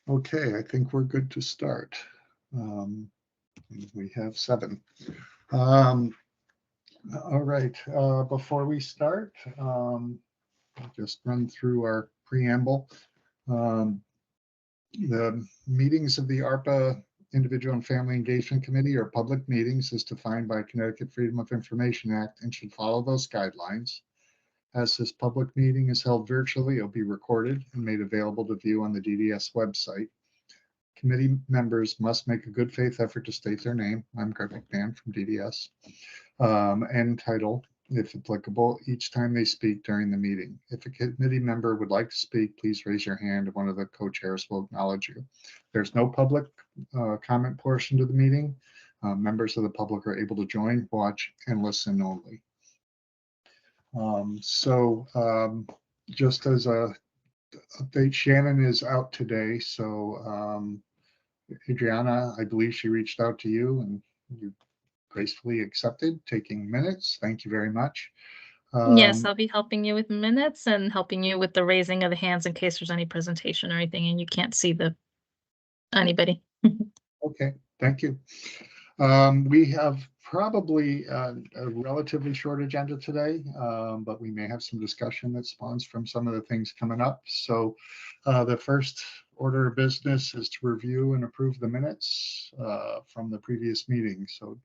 Okay, I think we're good to start. We have 7. All right, before we start, I'll just run through our preamble. The meetings of the ARPA Individual and Family Engagement Committee are public meetings as defined by Connecticut Freedom of Information Act and should follow those guidelines. As this public meeting is held virtually, it'll be recorded and made available to view on the DDS website. Committee members must make a good faith effort to state their name. I'm Greg McMahon from DDS, and title, if applicable, each time they speak during the meeting. If a committee member would like to speak, please raise your hand and one of the co-chairs will acknowledge you. There's no public comment portion to the meeting. Members of the public are able to join, watch, and listen only. Just as a update, Shannon is out today, so Adriana, I believe she reached out to you and you gracefully accepted taking minutes. Thank you very much. Yes, I'll be helping you with minutes and helping you with the raising of the hands in case there's any presentation or anything and you can't see anybody. Okay, thank you. We have probably a relatively short agenda today, but we may have some discussion that spawns from some of the things coming up. So the first order of business is to review and approve the minutes from the previous meeting. So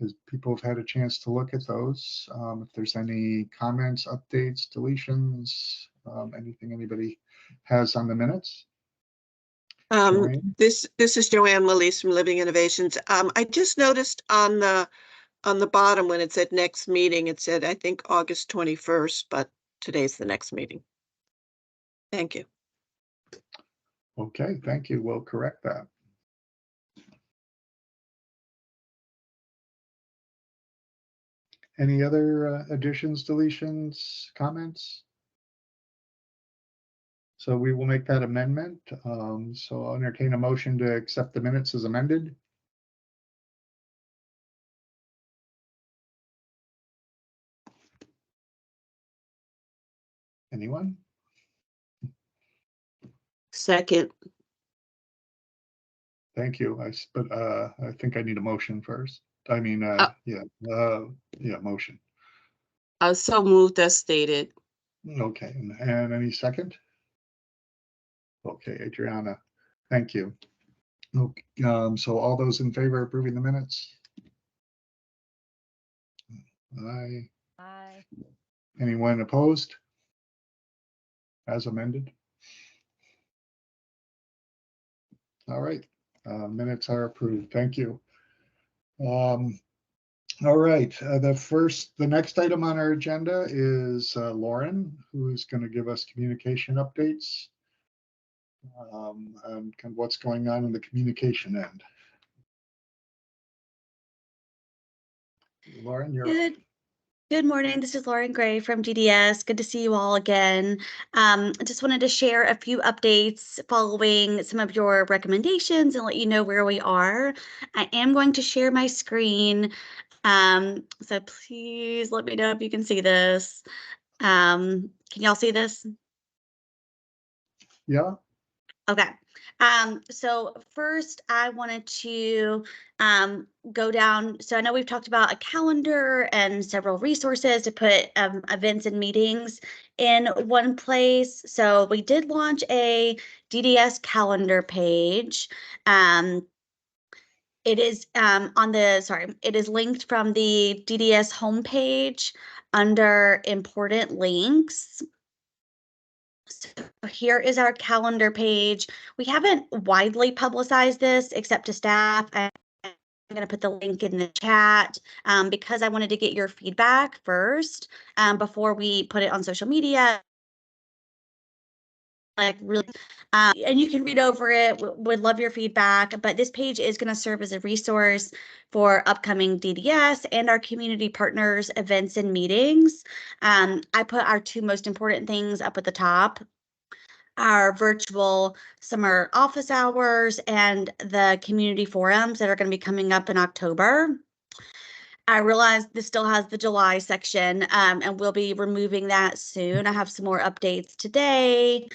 as people have had a chance to look at those, if there's any comments, updates, deletions, anything anybody has on the minutes. This is Joanne Willis from Living Innovations. I just noticed on the bottom when it said next meeting, it said, I think August 21st, but today's the next meeting. Thank you. Okay, thank you. We'll correct that. Any other additions, deletions, comments? So we will make that amendment. So I'll entertain a motion to accept the minutes as amended. Anyone? Second. Thank you. But I think I need a motion first. I mean, motion. So moved as stated. Okay, and any second? Okay, Adriana, thank you. Okay, so all those in favor of approving the minutes? Aye. Aye. Anyone opposed? As amended? All right, minutes are approved. Thank you. All right, the next item on our agenda is Lauren, who is going to give us communication updates and kind of what's going on in the communication end. Lauren, you're Good morning. This is Lauren Gray from GDS. Good to see you all again. I just wanted to share a few updates following some of your recommendations and let you know where we are. I am going to share my screen. So please let me know if you can see this. Can y'all see this? Yeah. Okay. So first I wanted to go down. So I know we've talked about a calendar and several resources to put events and meetings in one place. So we did launch a DDS calendar page. It is it is linked from the DDS homepage under important links. So here is our calendar page. We haven't widely publicized this except to staff. I'm going to put the link in the chat because I wanted to get your feedback first before we put it on social media. Like really, and you can read over it. Would love your feedback, but this page is going to serve as a resource for upcoming DDS and our community partners events and meetings. I put our 2 most important things up at the top: our virtual summer office hours and the community forums that are going to be coming up in October. I realize this still has the July section, and we'll be removing that soon. I have some more updates today.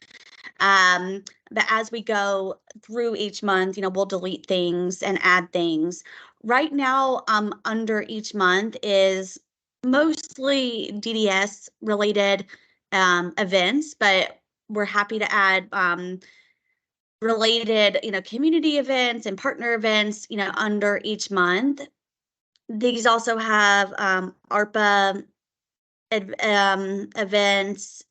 But as we go through each month, we'll delete things and add things. Right now, under each month is mostly DDS related events, but we're happy to add related, community events and partner events, under each month. These also have ARPA events,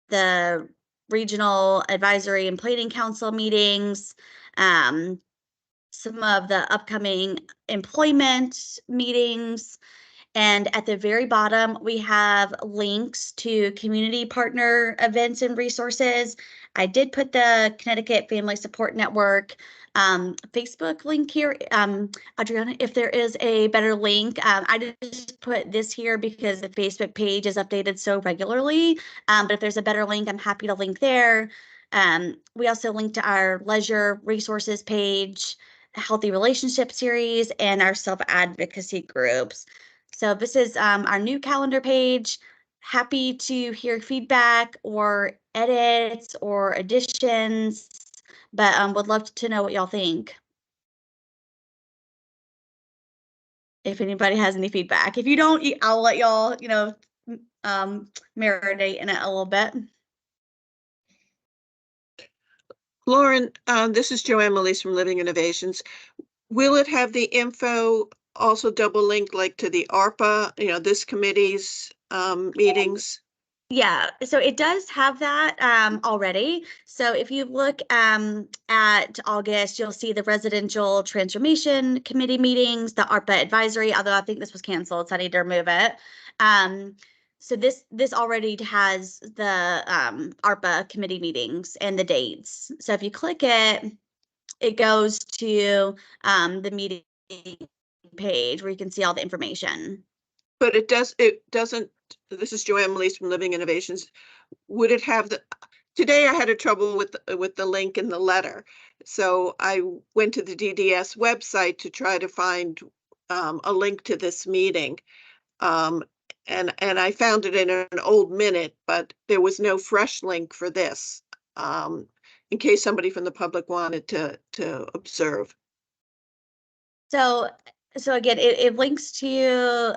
the regional advisory and planning council meetings, some of the upcoming employment meetings. And at the very bottom, we have links to community partner events and resources. I did put the Connecticut Family Support Network Facebook link here. Adriana, if there is a better link, I just put this here because the Facebook page is updated so regularly. But if there's a better link, I'm happy to link there. We also link to our leisure resources page, healthy relationship series, and our self-advocacy groups. So this is our new calendar page. Happy to hear feedback or edits or additions, but would love to know what y'all think. If anybody has any feedback. If you don't, I'll let y'all, marinate in it a little bit. Lauren, this is Joanne Melise from Living Innovations. Will it have the info also double linked like to the ARPA, this committee's meetings? Yeah, so it does have that already. So if you look at August, you'll see the Residential Transformation Committee meetings, the ARPA advisory, although I think this was canceled, so I need to remove it. So this already has the ARPA committee meetings and the dates. So if you click it, it goes to the meeting page where you can see all the information. But it doesn't, this is Joanne Melise from Living Innovations. Would it have today I had a trouble with the link in the letter. So I went to the DDS website to try to find a link to this meeting. And I found it in an old minute, but there was no fresh link for this, in case somebody from the public wanted to observe. So again, it links to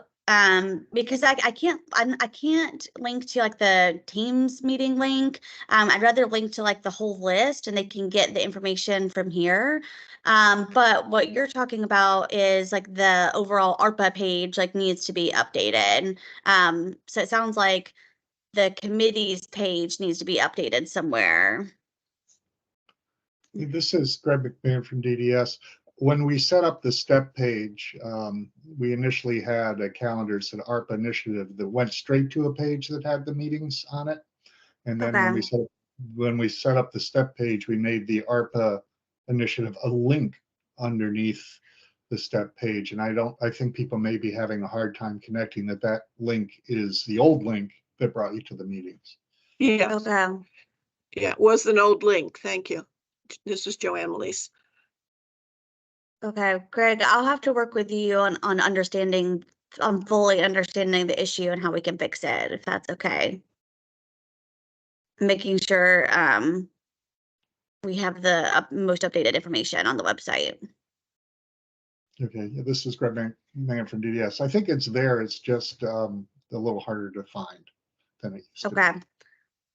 because I can't link to like the Teams meeting link. I'd rather link to like the whole list and they can get the information from here. But what you're talking about is like the overall ARPA page like needs to be updated. So it sounds like the committee's page needs to be updated somewhere. This is Greg McMahon from DDS. When we set up the step page, we initially had a calendar that said ARPA initiative that went straight to a page that had the meetings on it. And then when we set up the step page, we made the ARPA initiative a link underneath the step page. And I think people may be having a hard time connecting that link is the old link that brought you to the meetings. Yeah. Okay. Yeah, it was an old link. Thank you. This is Joanne Melise. Okay, Greg, I'll have to work with you on understanding, fully understanding the issue and how we can fix it, if that's okay. Making sure we have the most updated information on the website. Okay, yeah, this is Greg McMahon from DDS. I think it's there. It's just a little harder to find than it used to be. Okay.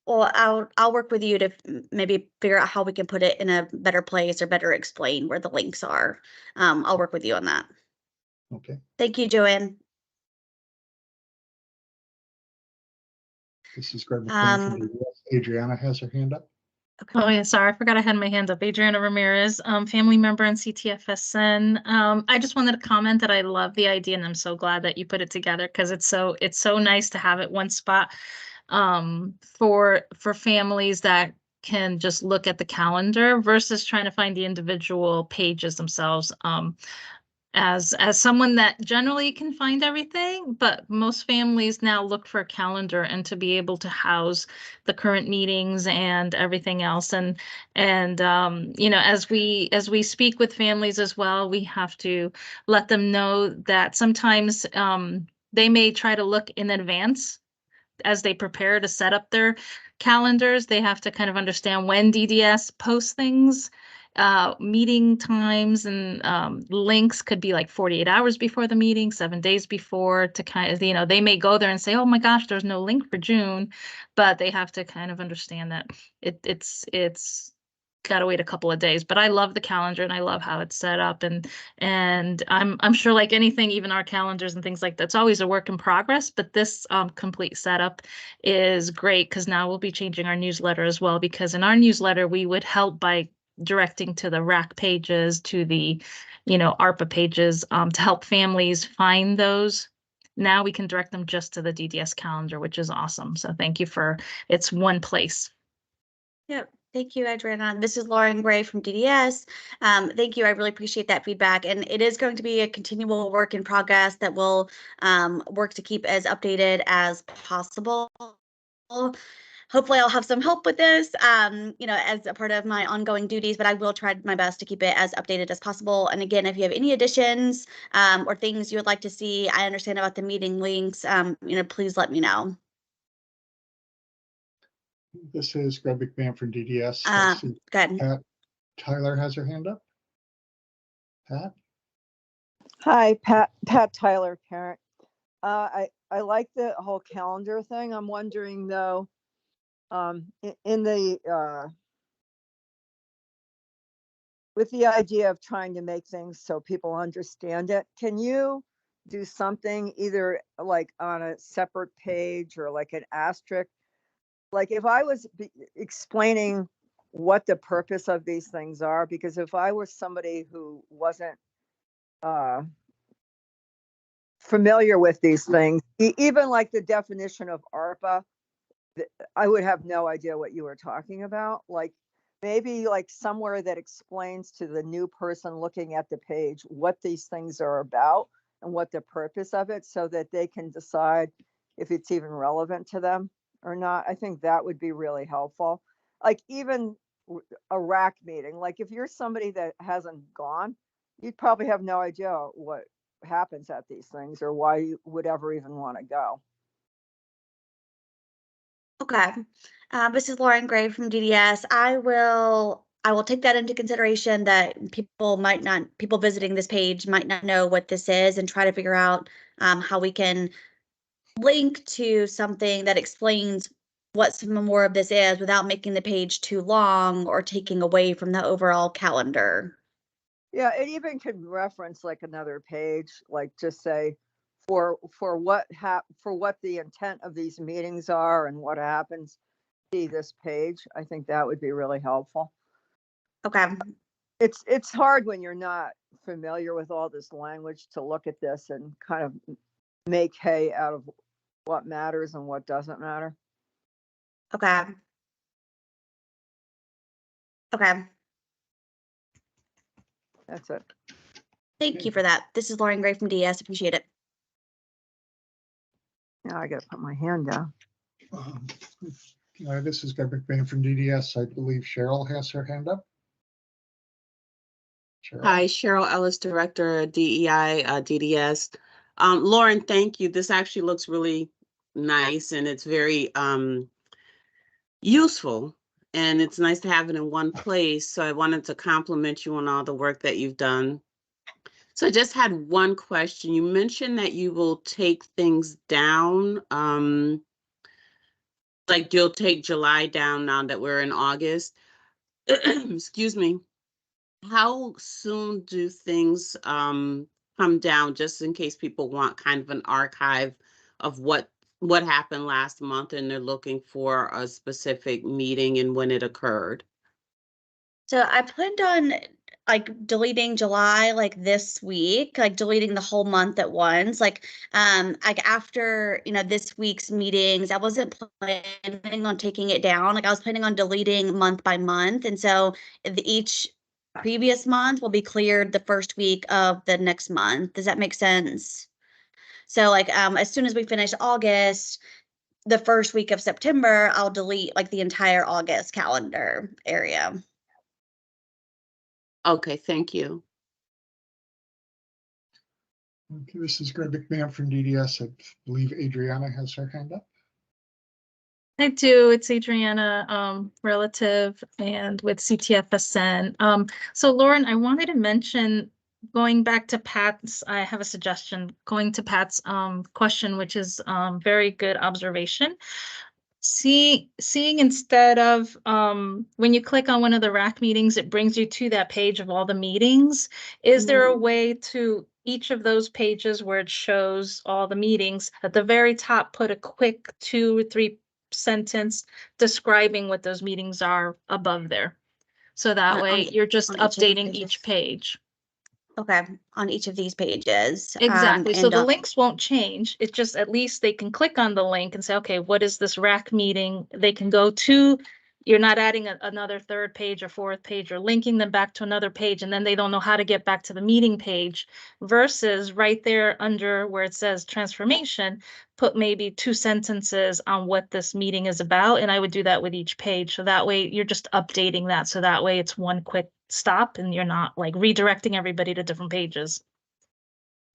Well, I'll work with you to maybe figure out how we can put it in a better place or better explain where the links are. I'll work with you on that. Okay. Thank you, Joanne. This is Greg McMahon from DDS. Adriana has her hand up. Okay. Oh yeah, sorry, I forgot I had my hand up. Adriana Ramirez, family member in CTFSN. I just wanted to comment that I love the idea and I'm so glad that you put it together because it's so nice to have it one spot for families that can just look at the calendar versus trying to find the individual pages themselves. As someone that generally can find everything, but most families now look for a calendar and to be able to house the current meetings and everything else. And as we speak with families as well, we have to let them know that sometimes they may try to look in advance as they prepare to set up their calendars, they have to kind of understand when DDS posts things. Meeting times and links could be like 48 hours before the meeting, 7 days before, to kind of, they may go there and say, oh my gosh, there's no link for June, but they have to kind of understand that it's gotta wait a couple of days. But I love the calendar and I love how it's set up, and I'm sure, like anything, even our calendars and things like that, it's always a work in progress, but this complete setup is great, because now we'll be changing our newsletter as well, because in our newsletter we would help by directing to the RAC pages, to the ARPA pages, to help families find those. Now we can direct them just to the DDS calendar, which is awesome. So thank you it's one place. Yep. Thank you, Adriana. This is Lauren Gray from DDS. Thank you. I really appreciate that feedback. And it is going to be a continual work in progress that will work to keep as updated as possible. Hopefully I'll have some help with this, as a part of my ongoing duties, but I will try my best to keep it as updated as possible. And again, if you have any additions or things you would like to see, I understand about the meeting links, please let me know. This is Greg McMahon from DDS. I see Good. Pat Tyler has her hand up. Pat? Hi, Pat Tyler, parent. I like the whole calendar thing. I'm wondering though, in the with the idea of trying to make things so people understand it, can you do something either like on a separate page or like an asterisk? Like if I was explaining what the purpose of these things are, because if I was somebody who wasn't familiar with these things, even like the definition of ARPA, I would have no idea what you were talking about. Like maybe like somewhere that explains to the new person looking at the page what these things are about and what the purpose of it, so that they can decide if it's even relevant to them or not. I think that would be really helpful. Like even a RAC meeting, like if you're somebody that hasn't gone, you'd probably have no idea what happens at these things or why you would ever even want to go. Okay. This is Lauren Gray from DDS. I will take that into consideration, that people visiting this page might not know what this is, and try to figure out how we can link to something that explains what some more of this is without making the page too long or taking away from the overall calendar. Yeah, it even could reference like another page, like just say for what the intent of these meetings are and what happens. See this page. I think that would be really helpful. Okay. It's hard when you're not familiar with all this language to look at this and kind of make hay out of what matters and what doesn't matter. Okay. Okay. That's it. Thank you for that. This is Lauren Gray from DDS. Appreciate it. Now I got to put my hand down. This is Greg McMahon from DDS. I believe Cheryl has her hand up. Cheryl? Hi, Cheryl Ellis, Director of DEI, DDS. Lauren, thank you. This actually looks really nice and it's very useful, and it's nice to have it in one place. So I wanted to compliment you on all the work that you've done. So I just had one question. You mentioned that you will take things down, like you'll take July down now that we're in August. Excuse me. How soon do things come down, just in case people want kind of an archive of what happened last month and they're looking for a specific meeting and when it occurred? So I planned on deleting July this week, deleting the whole month at once. After this week's meetings, I wasn't planning on taking it down. I was planning on deleting month by month, and so each previous month will be cleared the first week of the next month. Does that make sense? So as soon as we finish August, the first week of September, I'll delete the entire August calendar area. Okay, thank you. Okay, this is Greg McMahon from DDS. I believe Adriana has her hand up. I do. It's Adriana, relative and with CTFSN. So Lauren, I wanted to mention, going back to Pat's, I have a suggestion, going to Pat's question, which is very good observation. Seeing instead of when you click on one of the RAC meetings, it brings you to that page of all the meetings. Is there a way to each of those pages where it shows all the meetings at the very top, put a quick 2 or 3 sentence describing what those meetings are above there? So that way you're just on each of the updating pages. each page. Okay, on each of these pages. Exactly. So and the links won't change. It's just at least they can click on the link and say, okay, what is this RAC meeting? They can go to, you're not adding another 3rd page or 4th page or linking them back to another page, and then they don't know how to get back to the meeting page, versus right there under where it says transformation, put maybe 2 sentences on what this meeting is about. And I would do that with each page. So that way you're just updating that. So that way it's one quick stop and you're not like redirecting everybody to different pages.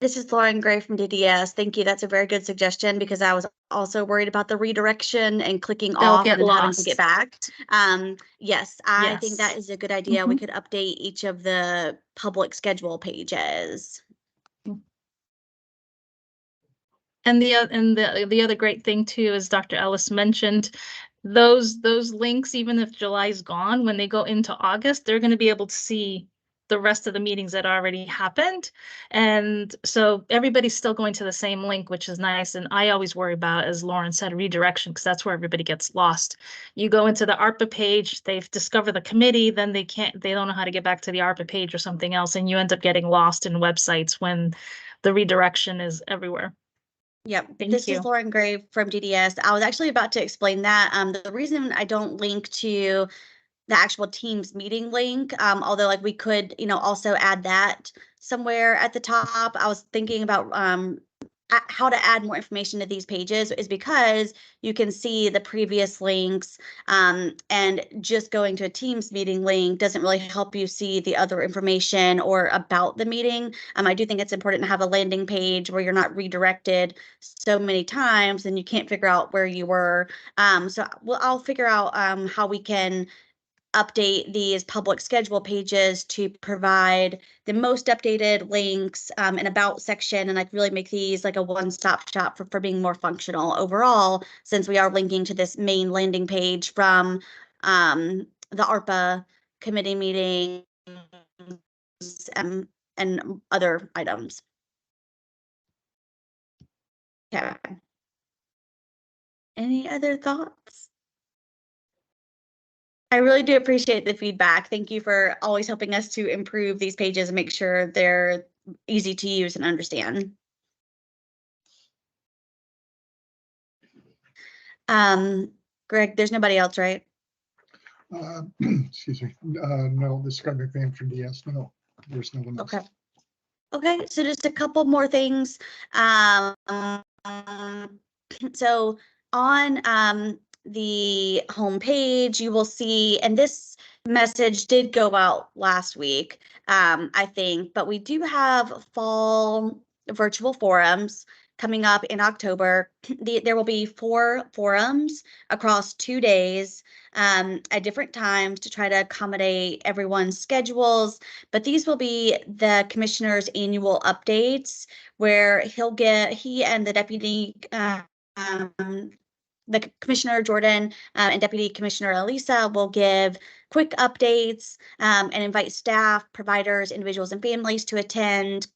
This is Lauren Gray from DDS. Thank you. That's a very good suggestion, because I was also worried about the redirection and clicking They'll off get and then having to lost. get back. Yes, I think that Yes. is a good idea. We Mhm. could update each of the public schedule pages. And the other great thing too is Dr. Ellis mentioned those links, even if July's gone, when they go into August, they're going to be able to see the rest of the meetings that already happened. And so everybody's still going to the same link, which is nice. And I always worry about, as Lauren said, redirection, because that's where everybody gets lost. You go into the ARPA page, they've discovered the committee, then they don't know how to get back to the ARPA page or something else, and you end up getting lost in websites when the redirection is everywhere. Yep, Thank this you. is Lauren Gray from DDS. I was actually about to explain that. The reason I don't link to the actual Teams meeting link, although like we could, also add that somewhere at the top. I was thinking about how to add more information to these pages, is because you can see the previous links, and just going to a Teams meeting link doesn't really help you see the other information or about the meeting. I do think it's important to have a landing page where you're not redirected so many times and you can't figure out where you were. So I'll figure out how we can update these public schedule pages to provide the most updated links, and about section, and like really make these like a one-stop shop for being more functional overall, since we are linking to this main landing page from the ARPA committee meetings, and other items. Okay. Any other thoughts? I really do appreciate the feedback. Thank you for always helping us to improve these pages and make sure they're easy to use and understand. Greg, there's nobody else, right? Excuse me. No, this is Greg McBain from DS. No, there's no one else. Okay. Okay, so just a couple more things. So on the homepage, you will see, and this message did go out last week, I think, but we do have fall virtual forums coming up in October. There will be 4 forums across 2 days, at different times to try to accommodate everyone's schedules. But these will be the commissioner's annual updates, where he and the deputy, the Commissioner Jordan, and Deputy Commissioner Elisa will give quick updates, and invite staff, providers, individuals, and families to attend.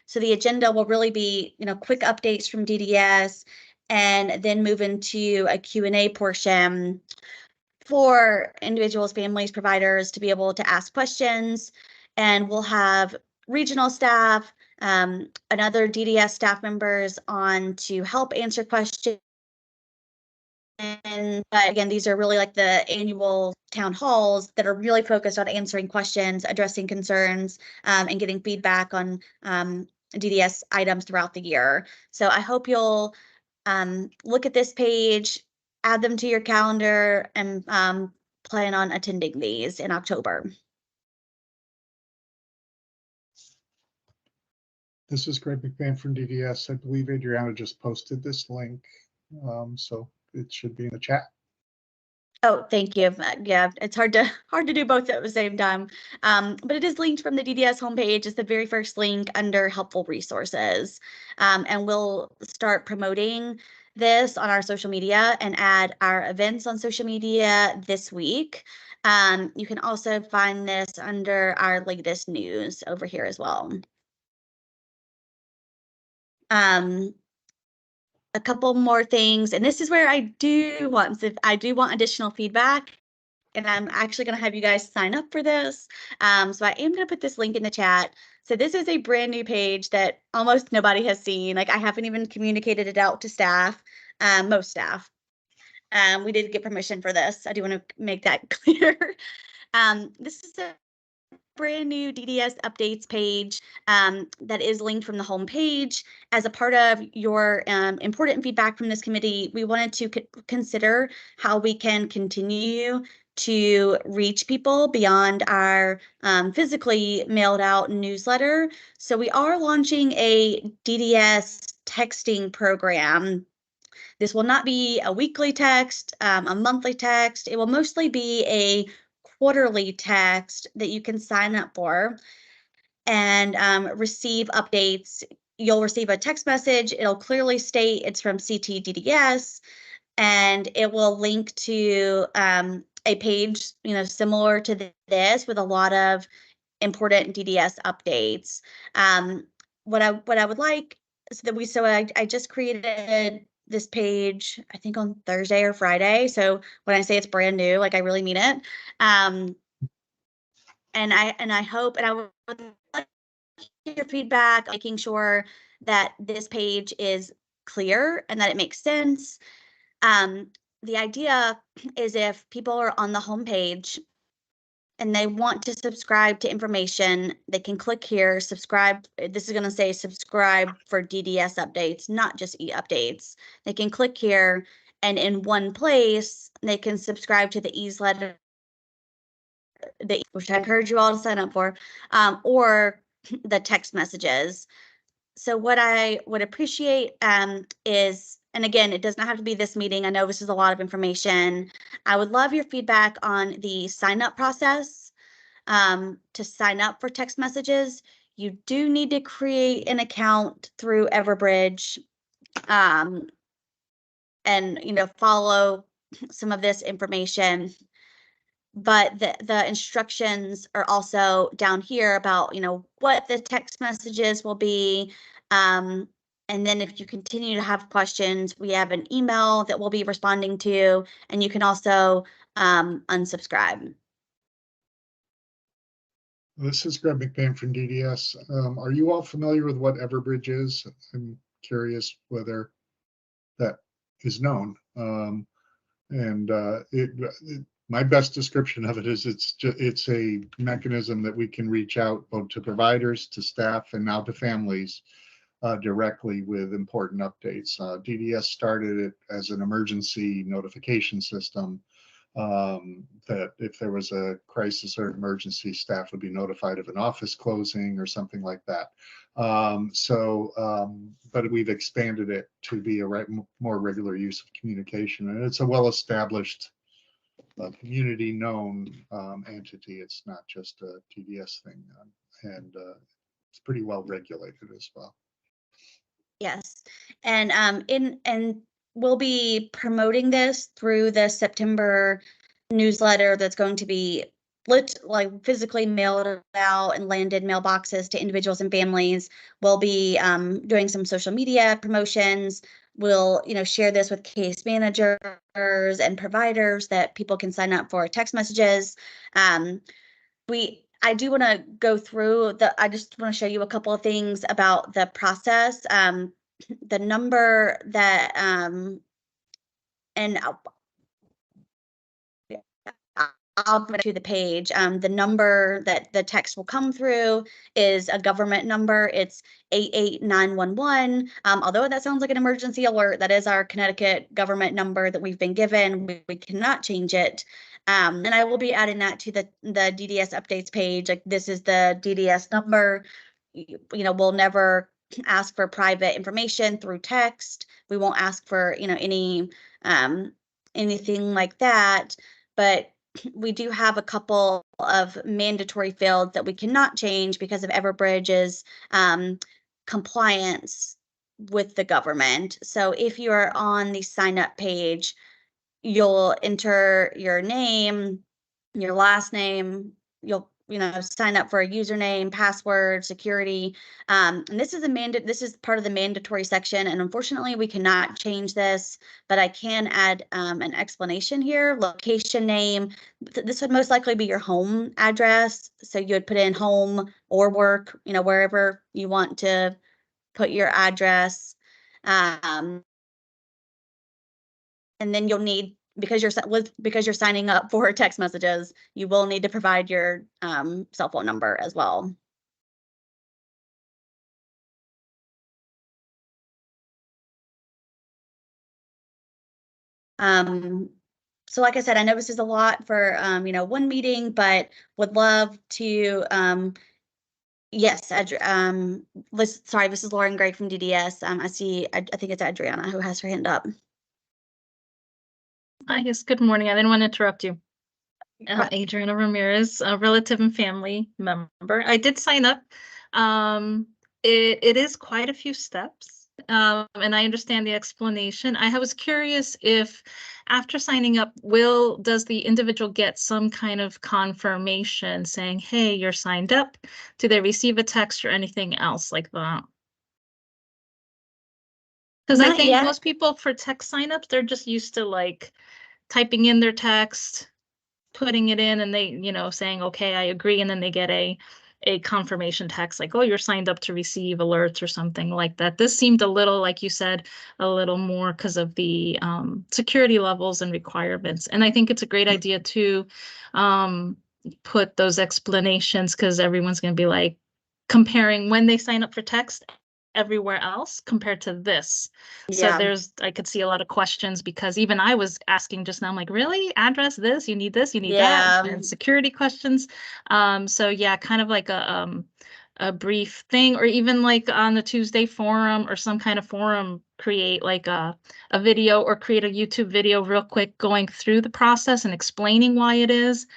So the agenda will really be, quick updates from DDS, and then move into a Q&A portion for individuals, families, providers to be able to ask questions. And we'll have regional staff, and other DDS staff members on to help answer questions. But again, these are really like the annual town halls that are really focused on answering questions, addressing concerns, and getting feedback on DDS items throughout the year. So I hope you'll look at this page, add them to your calendar, and plan on attending these in October. This is Greg McBain from DDS. I believe Adriana just posted this link. So it should be in the chat. Oh, thank you. Yeah, it's hard to do both at the same time. But it is linked from the DDS homepage. It's the very first link under helpful resources. And we'll start promoting this on our social media and add our events on social media this week. You can also find this under our latest news over here as well. A couple more things, and this is where I do want additional feedback, and I'm actually going to have you guys sign up for this. So I am going to put this link in the chat. So this is a brand new page that almost nobody has seen. Like, I haven't even communicated it out to staff, most staff. We did get permission for this. I do want to make that clear. This is a brand new DDS updates page that is linked from the home page. As a part of your important feedback from this committee, we wanted to consider how we can continue to reach people beyond our physically mailed out newsletter. So we are launching a DDS texting program. This will not be a weekly text, a monthly text. It will mostly be a quarterly text that you can sign up for and receive updates. You'll receive a text message. It'll clearly state it's from CTDDS, and it will link to a page, similar to this, with a lot of important DDS updates. What I would like is that I just created this page, I think on Thursday or Friday. So when I say it's brand new, like, I really mean it. And I hope, and I would like your feedback, making sure that this page is clear and that it makes sense. The idea is, if people are on the homepage and they want to subscribe to information, they can click here, subscribe. This is going to say subscribe for DDS updates, not just e-updates. They can click here, and in one place, they can subscribe to the e-letter, which I encourage you all to sign up for, or the text messages. So what I would appreciate is, and again, it does not have to be this meeting. I know this is a lot of information. I would love your feedback on the sign up process. To sign up for text messages, you do need to create an account through Everbridge, and follow some of this information. But the instructions are also down here about, what the text messages will be. And then if you continue to have questions, we have an email that we'll be responding to, and you can also unsubscribe. This is Greg McMahon from DDS. Are you all familiar with what Everbridge is? I'm curious whether that is known. My best description of it is it's a mechanism that we can reach out both to providers, to staff, and now to families directly with important updates. DDS started it as an emergency notification system, that if there was a crisis or emergency, staff would be notified of an office closing or something like that. But we've expanded it to be a more regular use of communication, and it's a well-established, community known entity. It's not just a TDS thing, and it's pretty well regulated as well. Yes, and we'll be promoting this through the September newsletter that's going to be physically mailed out and landed mailboxes to individuals and families. We'll be doing some social media promotions. We'll share this with case managers and providers that people can sign up for text messages. I do want to go through I just want to show you a couple of things about the process. The number that, and I'll go to the page. The number that the text will come through is a government number. It's 88911. Although that sounds like an emergency alert, that is our Connecticut government number that we've been given. We cannot change it. And I will be adding that to the DDS updates page. Like, this is the DDS number. We'll never ask for private information through text. We won't ask for, any anything like that. But we do have a couple of mandatory fields that we cannot change because of Everbridge's compliance with the government. So if you're on the sign up page, you'll enter your name, your last name, you'll sign up for a username, password, security. And this is part of the mandatory section. And unfortunately, we cannot change this, but I can add an explanation here. Location name. This would most likely be your home address. So you would put in home or work, wherever you want to put your address. And then you'll need, because you're signing up for text messages, you will need to provide your cell phone number as well. So like I said, I know this is a lot for one meeting, but would love to yes, sorry, this is Lauren Gray from DDS. I think it's Adriana who has her hand up. Yes, good morning. I didn't want to interrupt you. Adriana Ramirez, a relative and family member. I did sign up. It is quite a few steps, and I understand the explanation. I was curious if after signing up, does the individual get some kind of confirmation saying, hey, you're signed up? Do they receive a text or anything else like that? Because I think most people for text signups, they're just used to like typing in their text, putting it in, and they, saying, okay, I agree. And then they get a confirmation text like, oh, you're signed up to receive alerts or something like that. This seemed a little, like you said, a little more because of the security levels and requirements. And I think it's a great idea to put those explanations, because everyone's going to be like comparing when they sign up for text everywhere else compared to this. So I could see a lot of questions, because even I was asking just now, I'm like, really? Address this, you need that, and security questions. So yeah, kind of like a brief thing, or even like on the Tuesday forum or some kind of forum, create like a video or create a YouTube video real quick going through the process and explaining why it is.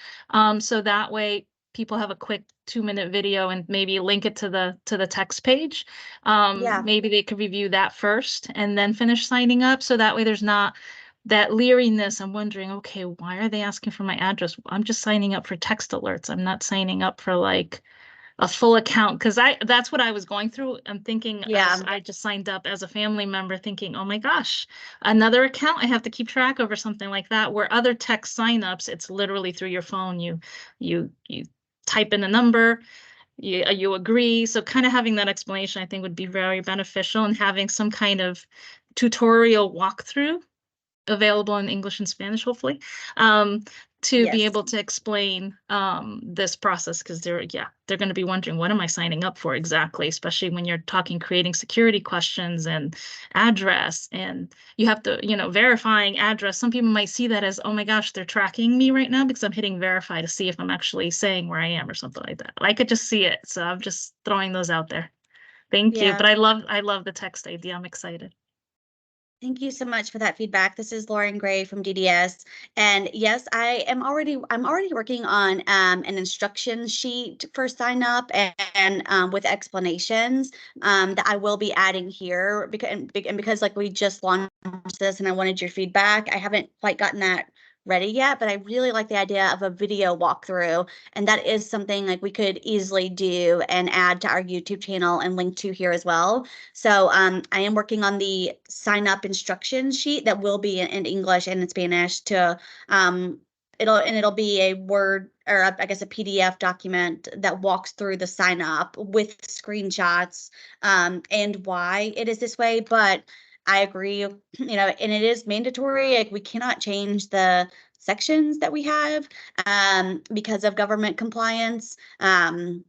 So that way people have a quick 2-minute video and maybe link it to the text page. Maybe they could review that first and then finish signing up. So that way there's not that leeriness. I'm wondering, okay, why are they asking for my address? I'm just signing up for text alerts. I'm not signing up for like a full account, because that's what I was going through. I'm thinking, I just signed up as a family member thinking, oh my gosh, another account I have to keep track of or something like that. Where other text signups, it's literally through your phone. You type in a number, you agree. So kind of having that explanation, I think, would be very beneficial, and having some kind of tutorial walkthrough available in English and Spanish, hopefully, to be able to explain this process, because they're going to be wondering, what am I signing up for exactly, especially when you're creating security questions and address, and you have to, verifying address. Some people might see that as, oh my gosh, they're tracking me right now because I'm hitting verify to see if I'm actually saying where I am or something like that. I could just see it. So I'm just throwing those out there. Thank you. But I love the text idea. I'm excited. Thank you so much for that feedback. This is Lauren Gray from DDS. And yes, I'm already working on an instruction sheet for sign up, and with explanations that I will be adding here, because like we just launched this and I wanted your feedback. I haven't quite gotten that ready yet, but I really like the idea of a video walkthrough, and that is something like we could easily do and add to our YouTube channel and link to here as well. So I am working on the sign up instruction sheet that will be in English and in Spanish. It'll be a Word, or I guess a PDF document that walks through the sign up with screenshots and why it is this way. But I agree, and it is mandatory. Like, we cannot change the sections that we have because of government compliance and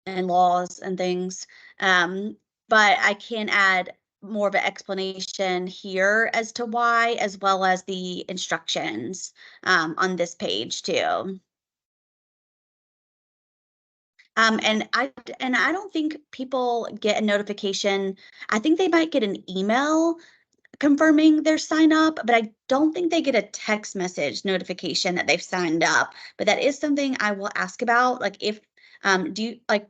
laws and things. But I can add more of an explanation here as to why, as well as the instructions on this page too. And I don't think people get a notification. I think they might get an email confirming their sign up, but I don't think they get a text message notification that they've signed up. But that is something I will ask about. Like if, do you like,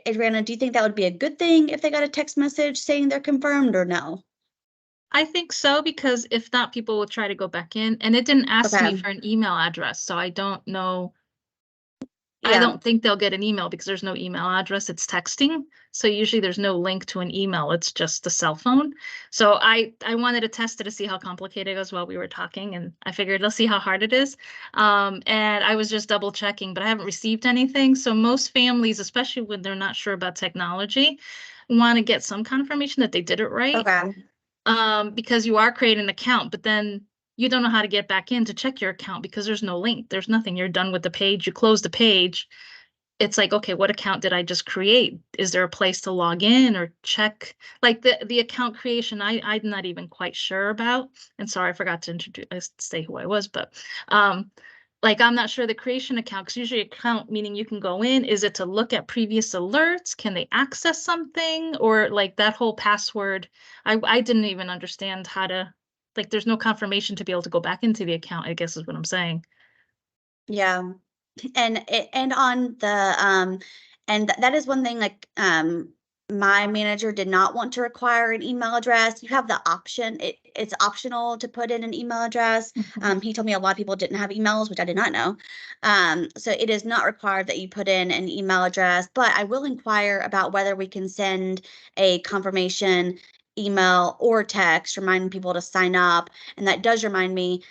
Adriana, do you think that would be a good thing if they got a text message saying they're confirmed or no? I think so, because if not, people will try to go back in, and it didn't ask me Okay. for an email address, so I don't know. I Yeah. don't think they'll get an email because there's no email address, it's texting. So usually there's no link to an email, it's just a cell phone. So I wanted to test it to see how complicated it was while we were talking, and I figured let's see how hard it is. And I was just double checking, but I haven't received anything. So most families, especially when they're not sure about technology, want to get some confirmation that they did it right. Okay. Because you are creating an account, but then you don't know how to get back in to check your account because there's no link. There's nothing. You're done with the page. You close the page. It's like, okay, what account did I just create? Is there a place to log in or check? Like the account creation, I'm not even quite sure about. And sorry, I forgot to introduce, say who I was, but like I'm not sure the creation account, because usually account meaning you can go in. Is it to look at previous alerts? Can they access something? Or like that whole password? I didn't even understand how to, like there's no confirmation to be able to go back into the account, I guess is what I'm saying. Yeah. And on the that is one thing, like my manager did not want to require an email address. You have the option. It's optional to put in an email address. He told me a lot of people didn't have emails, which I did not know. So it is not required that you put in an email address, but I will inquire about whether we can send a confirmation email or text reminding people to sign up. And that does remind me,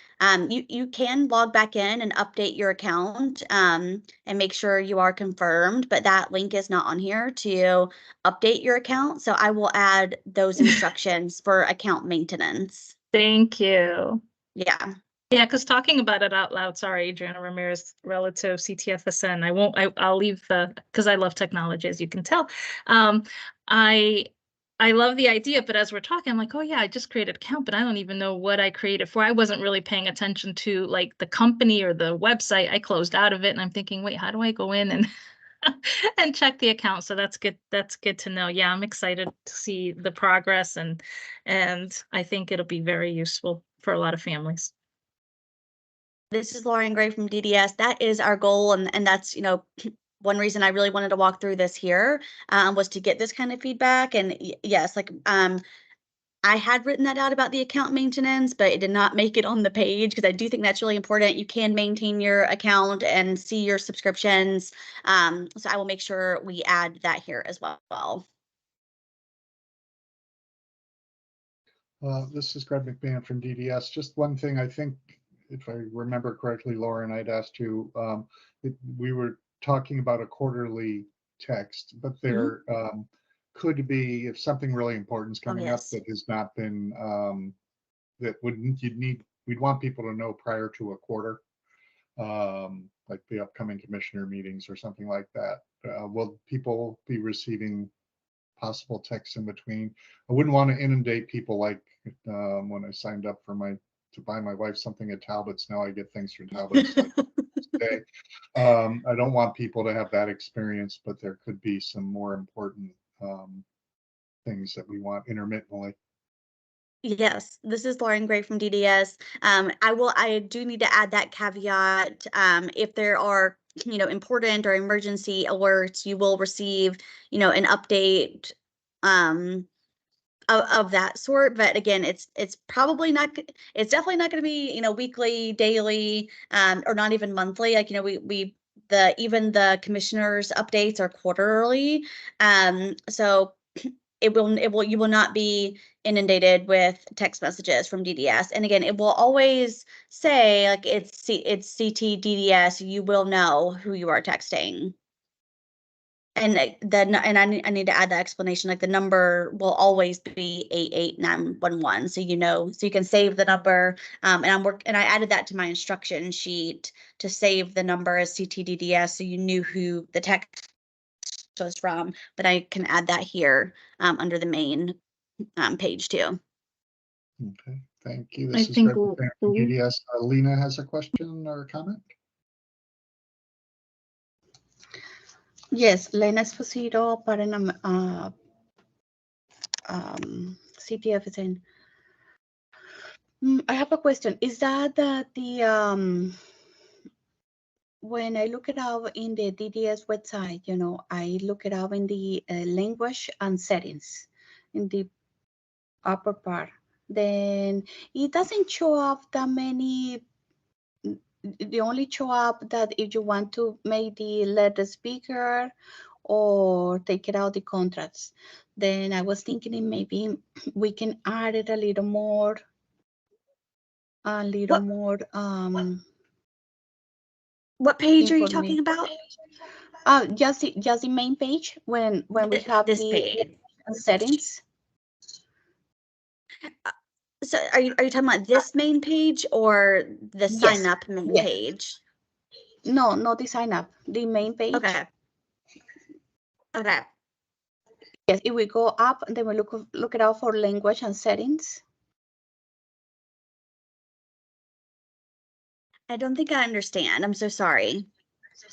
you can log back in and update your account and make sure you are confirmed, but that link is not on here to update your account. So I will add those instructions for account maintenance. Thank you. Yeah. Yeah, because talking about it out loud, sorry, Adriana Ramirez, relative CTFSN. I'll leave because I love technology, as you can tell. I love the idea, but as we're talking, I'm like, oh yeah, I just created an account, but I don't even know what I created for. I wasn't really paying attention to like the company or the website. I closed out of it and I'm thinking, wait, how do I go in and and check the account? So that's good. That's good to know. Yeah, I'm excited to see the progress, and I think it'll be very useful for a lot of families. This is Lauren Gray from DDS. That is our goal, and that's, one reason I really wanted to walk through this here was to get this kind of feedback. And yes, like I had written that out about the account maintenance, but it did not make it on the page because I do think that's really important. You can maintain your account and see your subscriptions. So I will make sure we add that here as well. This is Greg McMahon from DDS. Just one thing, I think, if I remember correctly, Lauren, I'd asked you, we were talking about a quarterly text, but there could be, if something really important is coming up that has not been, that we'd want people to know prior to a quarter, like the upcoming commissioner meetings or something like that. Will people be receiving possible texts in between? I wouldn't want to inundate people like when I signed up for to buy my wife something at Talbot's. Now I get things from Talbot's like today. I don't want people to have that experience, but there could be some more important things that we want intermittently. Yes, this is Lauren Gray from DDS. I do need to add that caveat. If there are, important or emergency alerts, you will receive, an update of that sort. But again, it's probably not, it's definitely not going to be, weekly, daily, or not even monthly. Like, even the commissioners updates are quarterly. So you will not be inundated with text messages from DDS. And again, it will always say like it's CT DDS. You will know who you are texting. And then I need to add the explanation, like the number will always be 88911. So so you can save the number. And I added that to my instruction sheet to save the number as CTDDS, so you knew who the text was from. But I can add that here under the main page too. Okay, thank you. This is Greg from DDS. Lena has a question or a comment. Yes, Lena Esposito, CTFSN. I have a question. Is that the when I look it up in the DDS website, I look it up in the language and settings in the upper part, then it doesn't show up that many. They only show up that if you want to make the letters bigger or take it out the contracts. Then I was thinking maybe we can add it a little more. What page are you Information. talking about? Just the main page when we have This the page. settings. So are you talking about this main page or the sign Yes. up main Yes. page? No, not the sign up, the main page. Okay. Okay. Yes, if we go up, then we look it out for language and settings. I don't think I understand. I'm so sorry.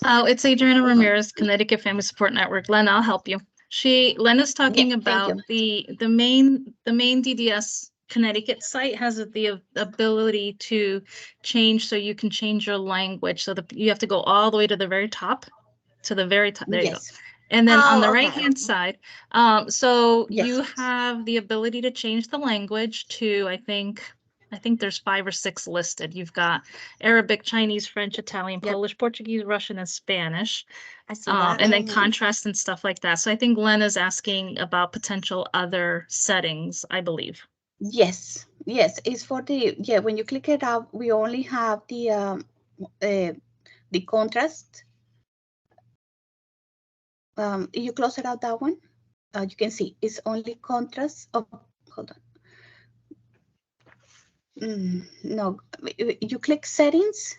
Oh, it's Adriana Ramirez, Connecticut Family Support Network. Len, I'll help you. Lena's talking Yeah, thank about the main DDS Connecticut site has the ability to change, so you can change your language. So you have to go all the way to the very top, There you go. Yes. And then on the Oh, okay. right-hand side, so Yes. you have the ability to change the language to, I think there's 5 or 6 listed. You've got Arabic, Chinese, French, Italian, Yep. Polish, Portuguese, Russian, and Spanish. I see that. And then contrast and stuff like that. So I think Len is asking about potential other settings, I believe. Yes. Yes. It's for when you click it up, we only have the contrast. You close it out, that one. You can see it's only contrast. Oh, hold on. No, you click settings.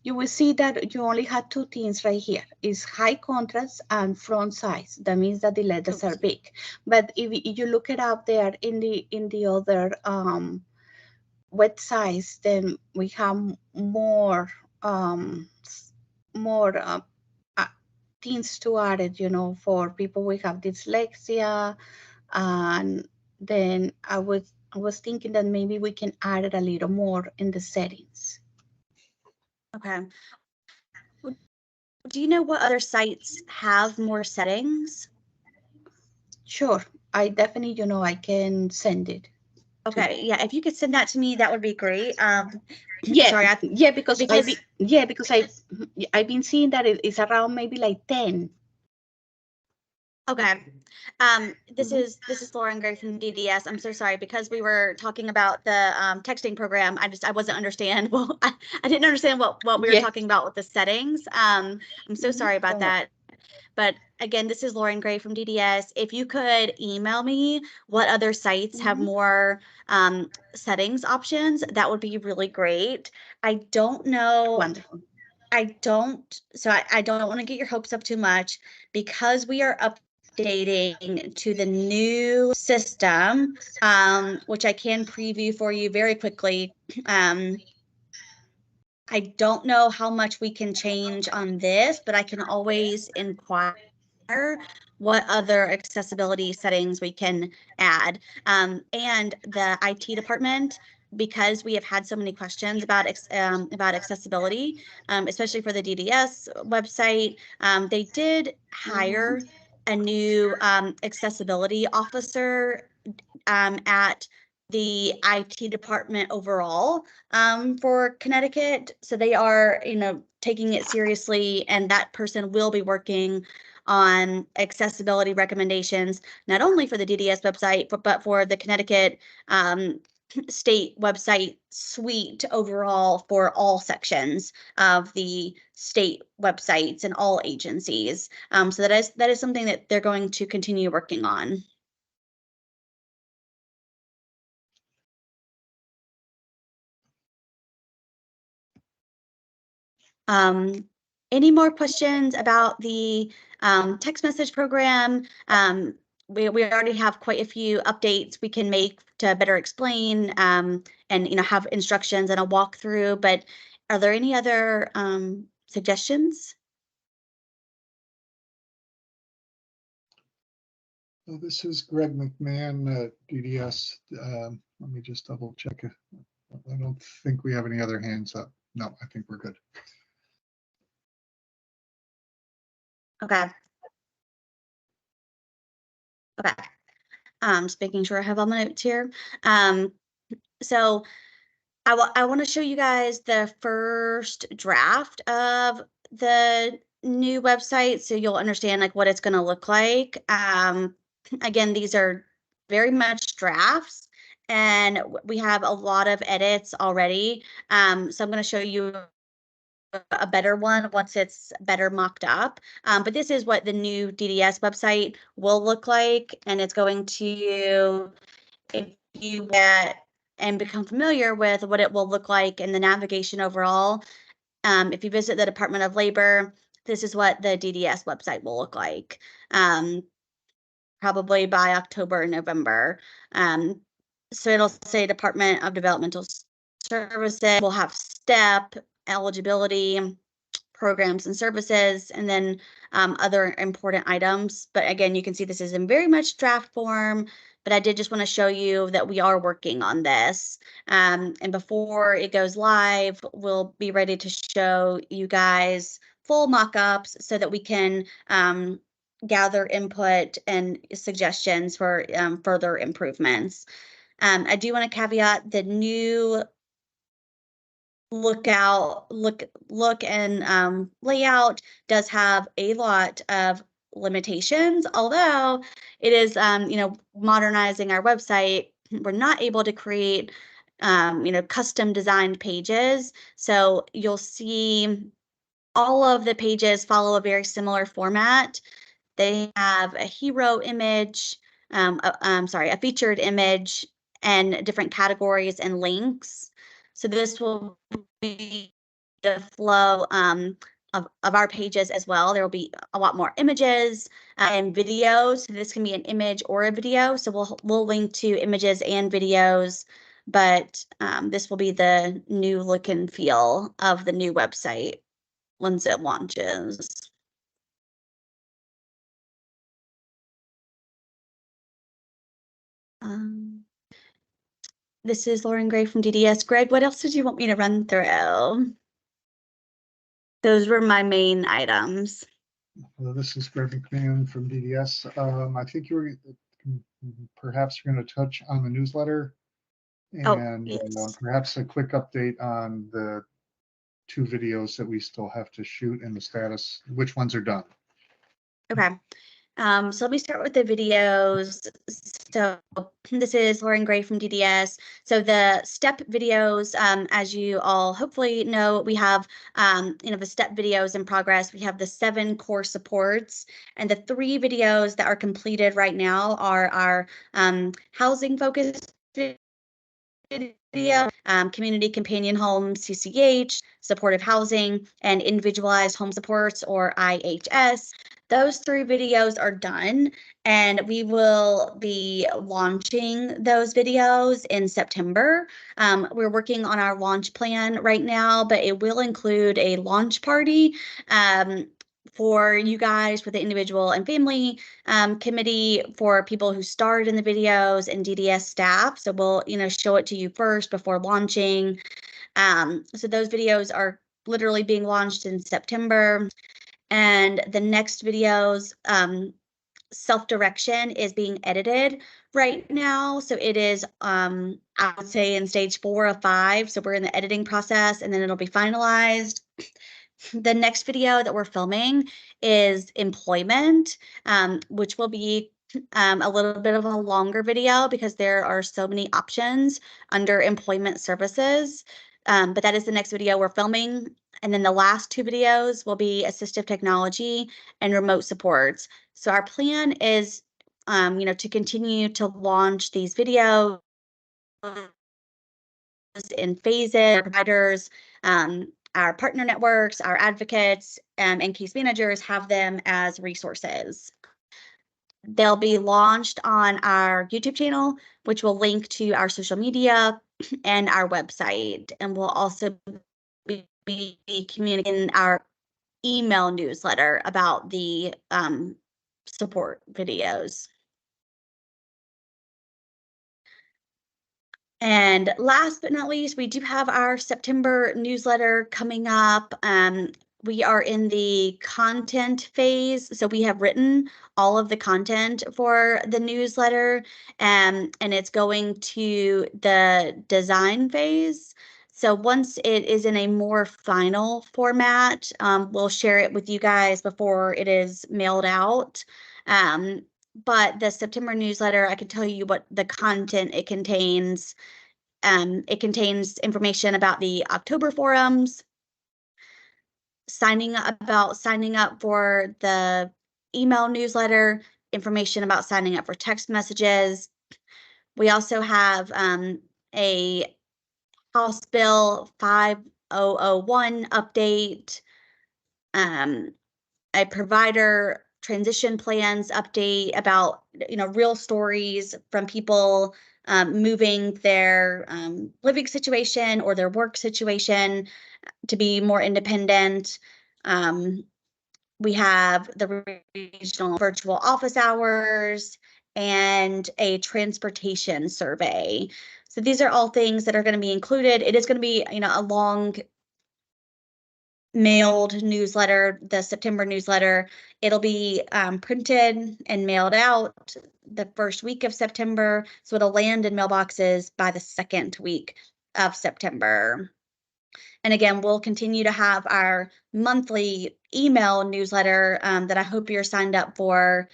You will see that you only have 2 things right here. Is high contrast and font size. That means that the letters are big. But if you look it up there in the other websites, then we have more things to add it, for people who have dyslexia. And then I was thinking that maybe we can add it a little more in the settings. Okay. Do you know what other sites have more settings? Sure, I definitely, I can send it. Okay, yeah, if you could send that to me, that would be great. Yeah, sorry, because I've been seeing that it's around maybe like 10. Okay. This is Lauren Gray from DDS. I'm so sorry because we were talking about the texting program. I wasn't understand. Well, I didn't understand what we were talking about with the settings. I'm so sorry about that. But again, this is Lauren Gray from DDS. If you could email me what other sites have more settings options, that would be really great. I don't know. Wonderful. I don't want to get your hopes up too much because we are updating to the new system, which I can preview for you very quickly. I don't know how much we can change on this, but I can always inquire what other accessibility settings we can add. And the IT department, because we have had so many questions about accessibility, especially for the DDS website, they did hire a new accessibility officer at the IT department overall for Connecticut. So they are, taking it seriously, and that person will be working on accessibility recommendations, not only for the DDS website, but for the Connecticut state website suite overall for all sections of the state websites and all agencies. So that is something that they're going to continue working on. Any more questions about the text message program? We already have quite a few updates we can make to better explain and have instructions and a walkthrough, but are there any other suggestions? So this is Greg McMahon, DDS. Let me just double check. I don't think we have any other hands up. No, I think we're good. Okay. Okay. Just making sure I have all my notes here. So I want to show you guys the first draft of the new website so you'll understand like what it's going to look like. Again, these are very much drafts and we have a lot of edits already. So I'm going to show you a better one once it's better mocked up. But this is what the new DDS website will look like, and it's going to, if you get and become familiar with what it will look like in the navigation overall, if you visit the Department of Labor, this is what the DDS website will look like, probably by October or November. So it'll say Department of Developmental Services. We'll have STEP, eligibility, programs and services, and then other important items. But again, you can see this is in very much draft form, but I did just want to show you that we are working on this. And before it goes live, we'll be ready to show you guys full mock-ups so that we can gather input and suggestions for further improvements. I do want to caveat the new look and layout does have a lot of limitations, although it is modernizing our website. We're not able to create custom designed pages, so you'll see all of the pages follow a very similar format. They have a hero image, a featured image, and different categories and links. So this will be the flow of our pages as well. There will be a lot more images and videos. So this can be an image or a video. So we'll link to images and videos, but this will be the new look and feel of the new website once it launches. This is Lauren Gray from DDS. Greg, what else did you want me to run through? Those were my main items. Hello, this is Greg McMahon from DDS. I think perhaps you're going to touch on the newsletter and yes. perhaps a quick update on the 2 videos that we still have to shoot and the status, which ones are done. Okay. So let me start with the videos. So this is Lauren Gray from DDS. So the STEP videos, as you all hopefully know, we have, the STEP videos in progress. We have the 7 core supports, and the 3 videos that are completed right now are our housing focused video, community companion homes, CCH, supportive housing, and individualized home supports, or IHS. Those 3 videos are done, and we will be launching those videos in September. We're working on our launch plan right now, but it will include a launch party for you guys, for the individual and family committee, for people who starred in the videos, and DDS staff. So we'll, show it to you first before launching. So those videos are literally being launched in September. And the next videos, self-direction is being edited right now. So it is, I would say, in stage 4 of 5. So we're in the editing process, and then it'll be finalized. The next video that we're filming is employment, which will be a little bit of a longer video because there are so many options under employment services. But that is the next video we're filming. And then the last 2 videos will be assistive technology and remote supports. So our plan is, to continue to launch these videos in phases. Providers, our partner networks, our advocates, and case managers have them as resources. They'll be launched on our YouTube channel, which will link to our social media and our website. And we'll also be communicating our email newsletter about the support videos. And last but not least, we do have our September newsletter coming up. We are in the content phase, so we have written all of the content for the newsletter, and it's going to the design phase. So once it is in a more final format, we'll share it with you guys before it is mailed out. But the September newsletter, I can tell you what the content it contains. It contains information about the October forums, signing up for the email newsletter, information about signing up for text messages. We also have a House Bill 5001 update, a provider transition plans update about, real stories from people moving their living situation or their work situation to be more independent. We have the regional virtual office hours and a transportation survey. So these are all things that are going to be included. It is going to be, a long mailed newsletter, the September newsletter. It'll be printed and mailed out the first week of September. So it'll land in mailboxes by the second week of September. And again, we'll continue to have our monthly email newsletter that I hope you're signed up for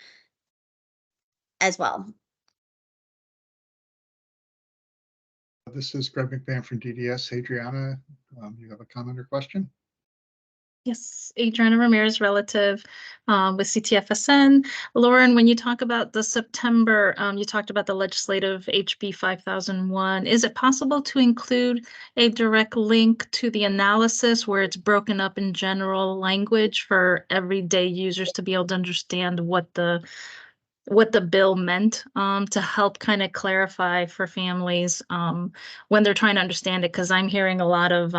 as well. This is Greg McMahon from DDS. Adriana, you have a comment or question? Yes, Adriana Ramirez, relative with CTFSN. Lauren, when you talk about the September, you talked about the legislative HB 5001. Is it possible to include a direct link to the analysis where it's broken up in general language for everyday users to be able to understand what the bill meant, to help kind of clarify for families when they're trying to understand it? Because I'm hearing a lot of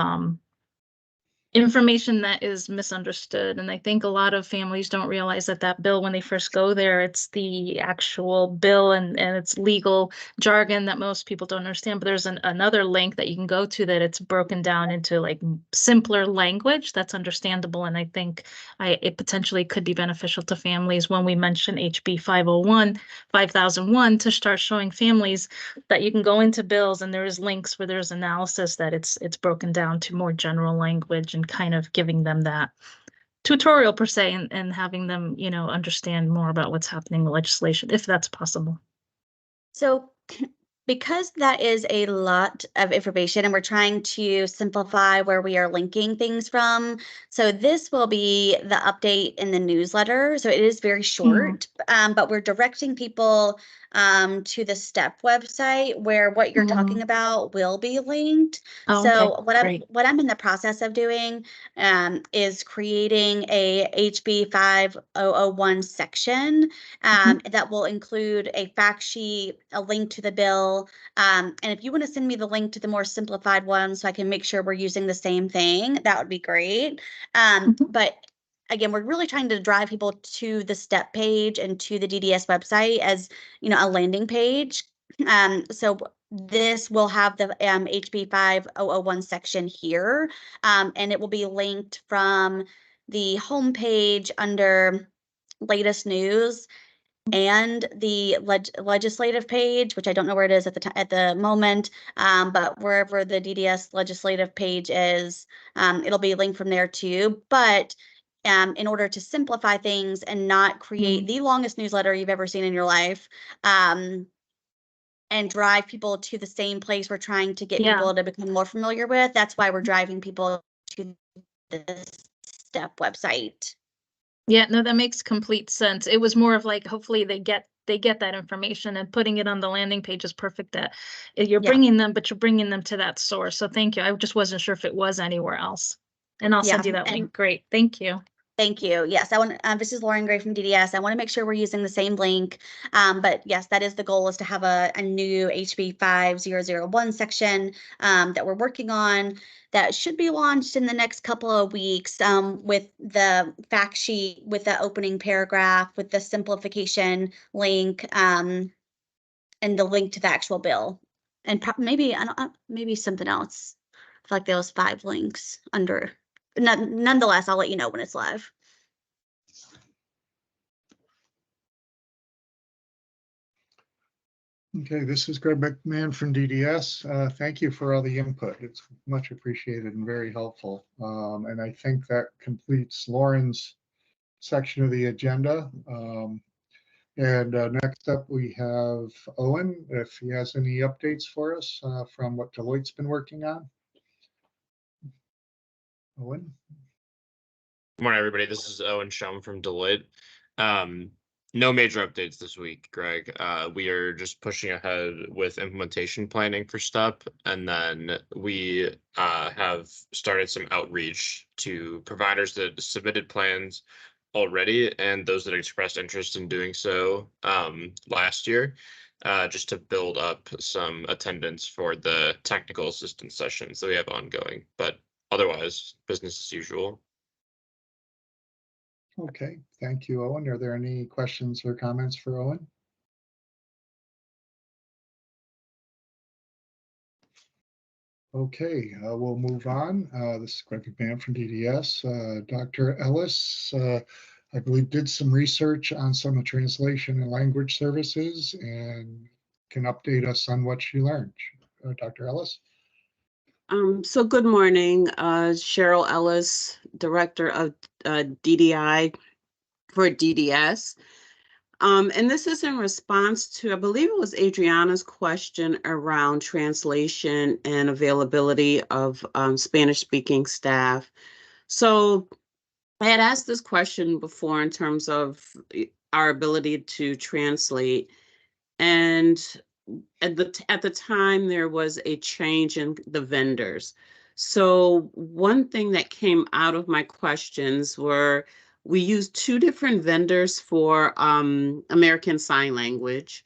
information that is misunderstood. And I think a lot of families don't realize that bill, when they first go there, it's the actual bill and it's legal jargon that most people don't understand. But there's another link that you can go to that it's broken down into like simpler language that's understandable. And I think it potentially could be beneficial to families when we mention HB 5001 to start showing families that you can go into bills and there's links where there's analysis that it's broken down to more general language, and kind of giving them that tutorial per se, and having them, understand more about what's happening in the legislation, if that's possible. So because that is a lot of information and we're trying to simplify where we are linking things from, so this will be the update in the newsletter. So it is very short, but we're directing people to the STEP website where what you're talking about will be linked. Oh, so okay, what I'm in the process of doing is creating a HB 5001 section that will include a fact sheet, a link to the bill. And if you want to send me the link to the more simplified one so I can make sure we're using the same thing, that would be great. But again, we're really trying to drive people to the STEP page and to the DDS website as, a landing page. So this will have the HB 5001 section here, and it will be linked from the homepage under latest news and the legislative page, which I don't know where it is at the moment, but wherever the DDS legislative page is, it'll be linked from there too. But in order to simplify things and not create the longest newsletter you've ever seen in your life, and drive people to the same place we're trying to get people to become more familiar with, that's why we're driving people to the STEP website. Yeah, no, that makes complete sense. It was more of like, hopefully they get that information, and putting it on the landing page is perfect. That you're bringing them, but you're bringing them to that source. So thank you. I just wasn't sure if it was anywhere else. And I'll send you that link. Great. Thank you. Thank you. Yes, I want. This is Lauren Gray from DDS. I want to make sure we're using the same link. But yes, that is the goal, is to have a new HB 5001 section that we're working on, that should be launched in the next couple of weeks, with the fact sheet, with the opening paragraph, with the simplification link, and the link to the actual bill. And maybe, I don't, maybe something else. I feel like there was 5 links under. Nonetheless, I'll let you know when it's live. Okay, this is Greg McMahon from DDS. Thank you for all the input. It's much appreciated and very helpful. And I think that completes Lauren's section of the agenda. And next up, we have Owen, if he has any updates for us from what Deloitte's been working on. Owen? Good morning, everybody. This is Owen Shum from Deloitte. No major updates this week, Greg. We are just pushing ahead with implementation planning for STEP, and then we have started some outreach to providers that submitted plans already and those that expressed interest in doing so last year, just to build up some attendance for the technical assistance sessions that we have ongoing. But otherwise, business as usual. Okay, thank you, Owen. Are there any questions or comments for Owen? Okay, we'll move on. This is Greg McMahon from DDS. Dr. Ellis, I believe, did some research on some of translation and language services and can update us on what she learned. Dr. Ellis? So good morning, Cheryl Ellis, Director of DDI for DDS. And this is in response to, I believe it was Adriana's question around translation and availability of Spanish-speaking staff. So I had asked this question before in terms of our ability to translate. And at the time, there was a change in the vendors. So one thing that came out of my questions were, we used 2 different vendors for American Sign Language,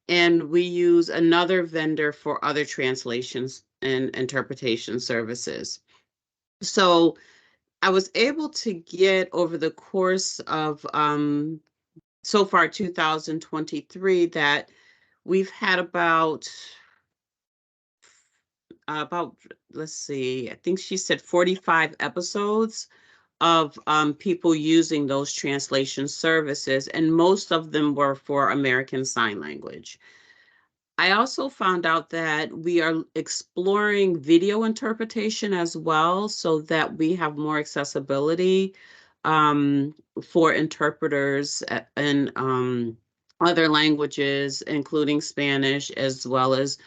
and we use another vendor for other translations and interpretation services. So I was able to get, over the course of so far 2023, that we've had about, let's see, I think she said 45 episodes of people using those translation services, and most of them were for American Sign Language. I also found out that we are exploring video interpretation as well, so that we have more accessibility for interpreters in other languages, including Spanish, as well as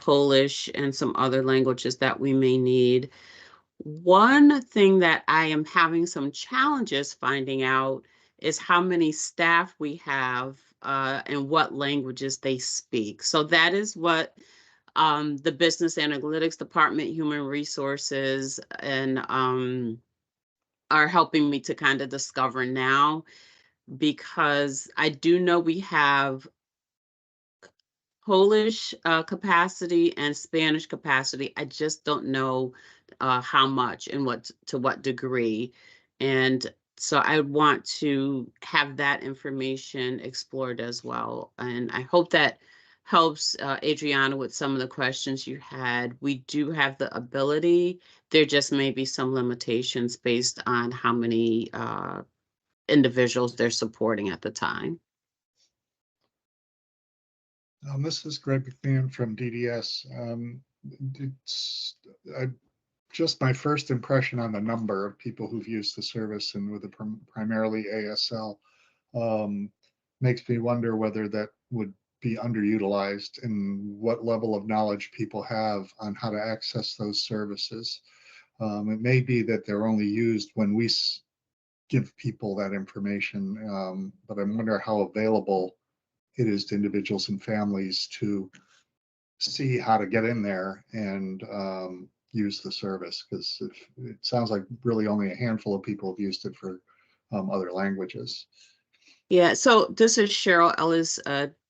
Polish and some other languages that we may need. One thing that I am having some challenges finding out is how many staff we have and what languages they speak. So that is what the Business Analytics Department, Human Resources, and are helping me to kind of discover now, because I do know we have Polish capacity and Spanish capacity. I just don't know how much and to what degree. And so I want to have that information explored as well. And I hope that helps Adriana with some of the questions you had. We do have the ability. There just may be some limitations based on how many individuals they're supporting at the time. This is Greg McMahon from DDS. It's just my first impression on the number of people who've used the service, and with the primarily ASL, makes me wonder whether that would be underutilized and what level of knowledge people have on how to access those services. It may be that they're only used when we give people that information, but I wonder how available it is to individuals and families to see how to get in there and use the service, because it sounds like really only a handful of people have used it for other languages. Yeah, so this is Cheryl Ellis,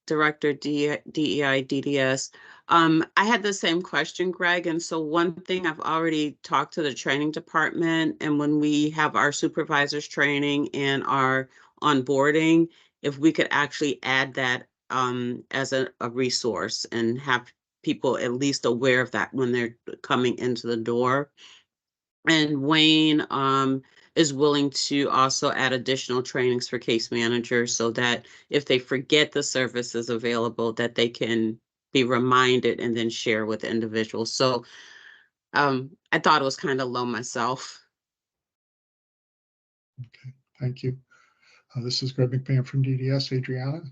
Director, DEI, DDS. I had the same question, Greg, and so one thing, I've already talked to the training department, and when we have our supervisors training and our onboarding, if we could actually add that as a resource and have people at least aware of that when they're coming into the door. And Wayne is willing to also add additional trainings for case managers so that if they forget the service is available, that they can be reminded and then share with individuals. So I thought it was kind of low myself. Okay, thank you. This is Greg McMahon from DDS. Adriana?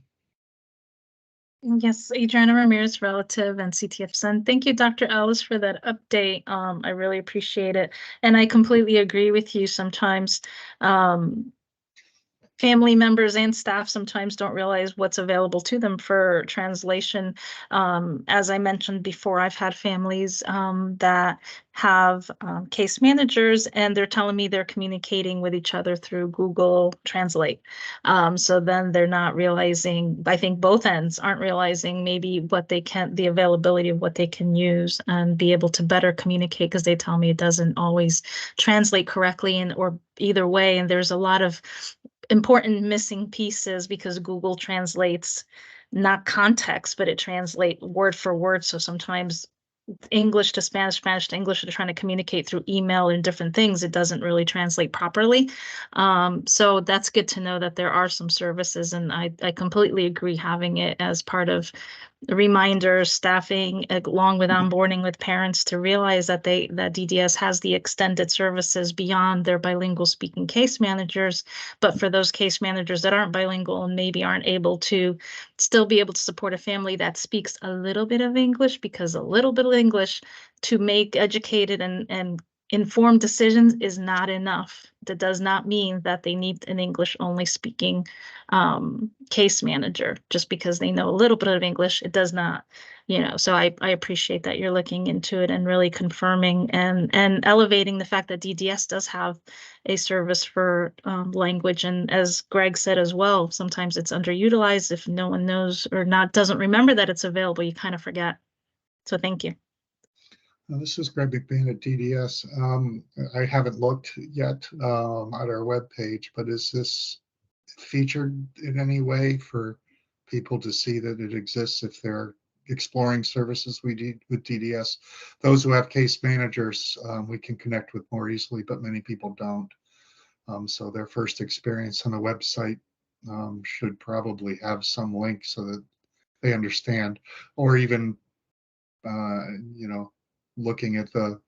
Yes, Adriana Ramirez, relative and CTF son. Thank you, Dr. Ellis, for that update. I really appreciate it. And I completely agree with you. Sometimes family members and staff sometimes don't realize what's available to them for translation. As I mentioned before, I've had families that have case managers, and they're telling me they're communicating with each other through Google Translate. So then they're not realizing, I think both ends aren't realizing maybe what they can, the availability of what they can use and be able to better communicate, because they tell me it doesn't always translate correctly and or either way. And there's a lot of important missing pieces because Google translates not context, but it translates word for word. So sometimes English to Spanish, Spanish to English, they're trying to communicate through email and different things. It doesn't really translate properly. So that's good to know that there are some services, and I completely agree having it as part of reminders, staffing, along with onboarding with parents to realize that that DDS has the extended services beyond their bilingual speaking case managers. But for those case managers that aren't bilingual and maybe aren't able to still be able to support a family that speaks a little bit of English, because a little bit of English to make educated and informed decisions is not enough. That does not mean that they need an English only speaking case manager just because they know a little bit of English. It does not, so I appreciate that you're looking into it and really confirming and elevating the fact that DDS does have a service for language. And as Greg said as well, sometimes it's underutilized. If no one knows or doesn't remember that it's available, you kind of forget. So thank you. This is Greg McBain at DDS. I haven't looked yet at our webpage, but is this featured in any way for people to see that it exists if they're exploring services with DDS? Those who have case managers, we can connect with more easily, but many people don't. So their first experience on the website should probably have some link so that they understand, or even looking at the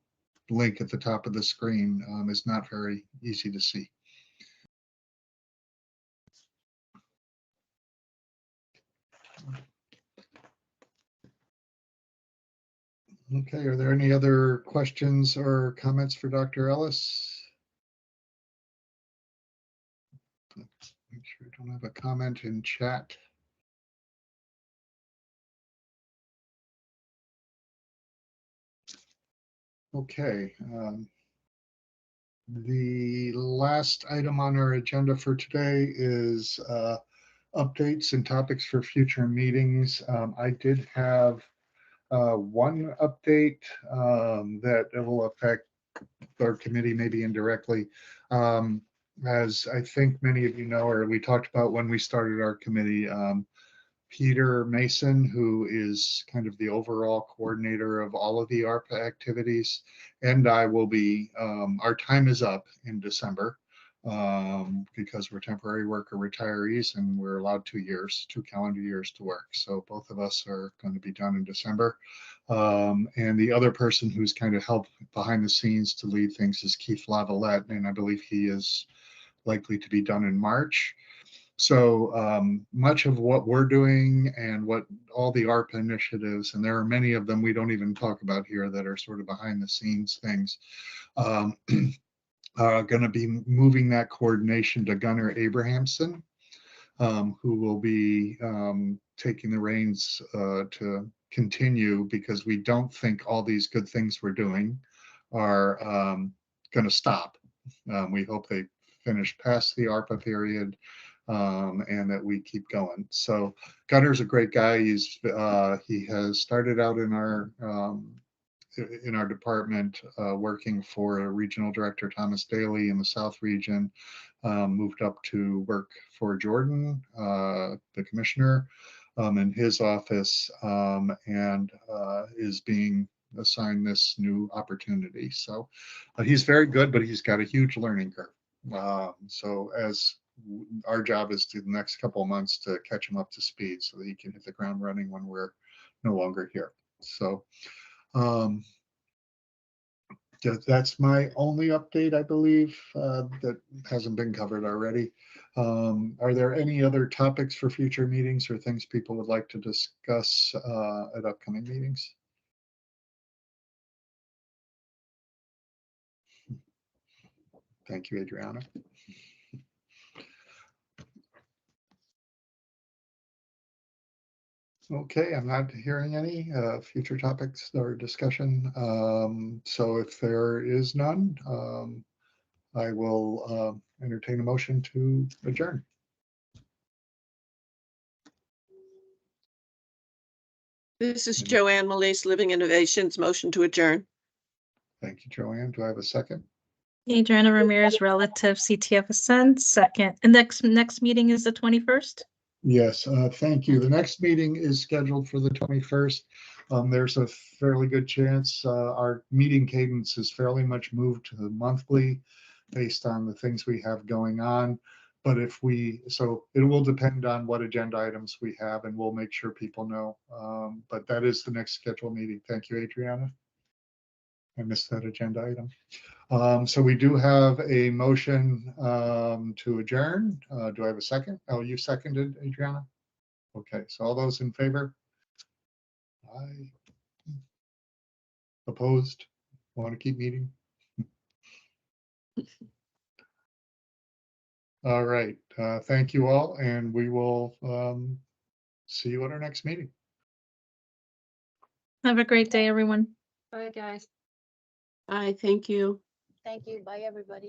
link at the top of the screen is not very easy to see. Okay, are there any other questions or comments for Dr. Ellis? Make sure I don't have a comment in chat. Okay. The last item on our agenda for today is updates and topics for future meetings. I did have one update that will affect our committee maybe indirectly. As I think many of you know, or we talked about when we started our committee, Peter Mason, who is kind of the overall coordinator of all of the ARPA activities, and I will be, our time is up in December because we're temporary worker retirees and we're allowed 2 calendar years to work. So both of us are going to be done in December. And the other person who's kind of helped behind the scenes to lead things is Keith Lavalette, and I believe he is likely to be done in March. So much of what we're doing and what all the ARPA initiatives, and there are many of them we don't even talk about here that are sort of behind the scenes things, are going to be moving that coordination to Gunnar Abrahamson, who will be taking the reins to continue, because we don't think all these good things we're doing are going to stop. We hope they finish past the ARPA period and that we keep going. So Gunnar's a great guy. He has started out in our department working for Regional Director Thomas Daly in the South region, moved up to work for Jordan, the commissioner, in his office, and is being assigned this new opportunity. So he's very good, but he's got a huge learning curve. So as our job is to the next couple of months to catch him up to speed so that he can hit the ground running when we're no longer here. So that's my only update, I believe, that hasn't been covered already. Are there any other topics for future meetings or things people would like to discuss at upcoming meetings? Thank you, Adriana. Okay, I'm not hearing any future topics or discussion. So if there is none, I will entertain a motion to adjourn. This is Joanne Malise, Living Innovations, motion to adjourn. Thank you, Joanne. Do I have a second? Adriana Ramirez, relative CTFSN, second. And next meeting is the 21st? Yes, thank you. The next meeting is scheduled for the 21st. There's a fairly good chance our meeting cadence is fairly much moved to the monthly based on the things we have going on. But so it will depend on what agenda items we have, and we'll make sure people know. But that is the next scheduled meeting. Thank you, Adriana. I missed that agenda item. So we do have a motion to adjourn. Do I have a second? Oh, you seconded, Adriana? Okay, so all those in favor? Aye. Opposed? Want to keep meeting? All right, thank you all, and we will see you at our next meeting. Have a great day, everyone. Bye, guys. Thank you. Thank you. Bye, everybody.